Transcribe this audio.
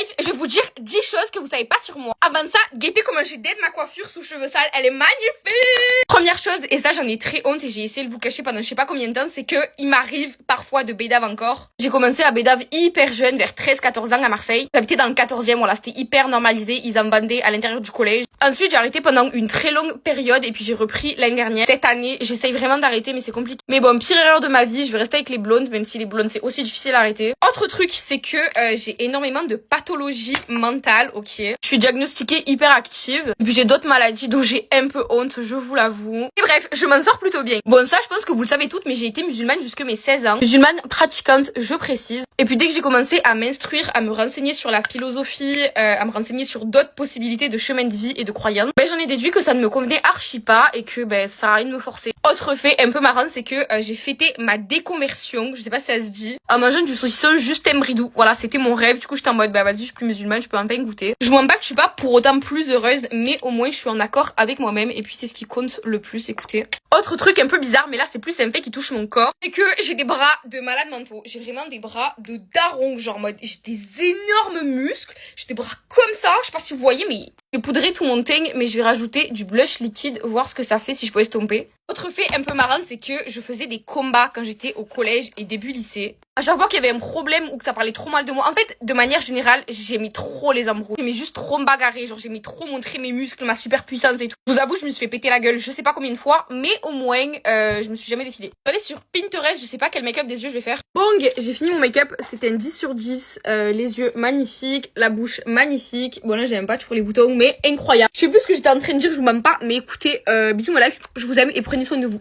Bref, je vais vous dire 10 choses que vous savez pas sur moi. Avant ça, guettez comment j'ai dead ma coiffure sous cheveux sales, elle est magnifique. Première chose, et ça j'en ai très honte et j'ai essayé de vous cacher pendant je sais pas combien de temps, c'est que il m'arrive parfois de bédave encore. J'ai commencé à bédave hyper jeune, vers 13-14 ans à Marseille. J'habitais dans le 14e, voilà, c'était hyper normalisé, ils en vendaient à l'intérieur du collège. Ensuite, j'ai arrêté pendant une très longue période et puis j'ai repris l'année dernière. Cette année, j'essaye vraiment d'arrêter mais c'est compliqué. Mais bon, pire erreur de ma vie, je vais rester avec les blondes, même si les blondes c'est aussi difficile à arrêter. Autre truc, c'est que j'ai énormément de pathologies mentales, ok. Je suis diagnostiquée hyperactive. Et puis j'ai d'autres maladies dont j'ai un peu honte, je vous l'avoue. Et bref, je m'en sors plutôt bien. Bon, ça, je pense que vous le savez toutes, mais j'ai été musulmane jusque mes 16 ans. Musulmane pratiquante, je précise. Et puis dès que j'ai commencé à m'instruire, à me renseigner sur la philosophie, à me renseigner sur d'autres possibilités de chemin de vie et de croyances, j'en ai déduit que ça ne me convenait archi pas et que ça sert à rien de me forcer. Autre fait un peu marrant, c'est que j'ai fêté ma déconversion, je sais pas si ça se dit, en mangeant du saucisson Justin Bridou. Voilà, c'était mon rêve. Du coup, j'étais en mode vas-y, je suis plus musulmane, je peux un peu goûter. Je vous mens pas que je suis pas pour autant plus heureuse, mais au moins je suis en accord avec moi-même et puis c'est ce qui compte le plus, écoutez. Autre truc un peu bizarre, mais là c'est plus un fait qui touche mon corps, c'est que j'ai des bras de malade mentaux. J'ai vraiment des bras de daron, genre en mode j'ai des énormes muscles, j'ai des bras comme ça, je sais pas si vous voyez, mais j'ai poudré tout mon teint, mais je vais rajouter du blush liquide, voir ce que ça fait si je peux estomper. Autre fait un peu marrant, c'est que je faisais des combats quand j'étais au collège et début lycée. À chaque fois qu'il y avait un problème ou que ça parlait trop mal de moi, en fait, de manière générale, j'aimais trop les embrouilles. J'aimais juste trop me bagarrer, genre j'aimais trop montrer mes muscles, ma superpuissance et tout. Je vous avoue, je me suis fait péter la gueule, je sais pas combien de fois, mais au moins, je me suis jamais défilée. Je vais aller sur Pinterest, je sais pas quel make-up des yeux je vais faire. Bong, j'ai fini mon make-up, c'était un 10 sur 10, les yeux magnifiques, la bouche magnifique. Bon là, j'ai un patch pour les boutons, mais incroyable. Je sais plus ce que j'étais en train de dire, je vous mens pas, mais écoutez, bisous ma life, je vous aime et prenez soin de vous.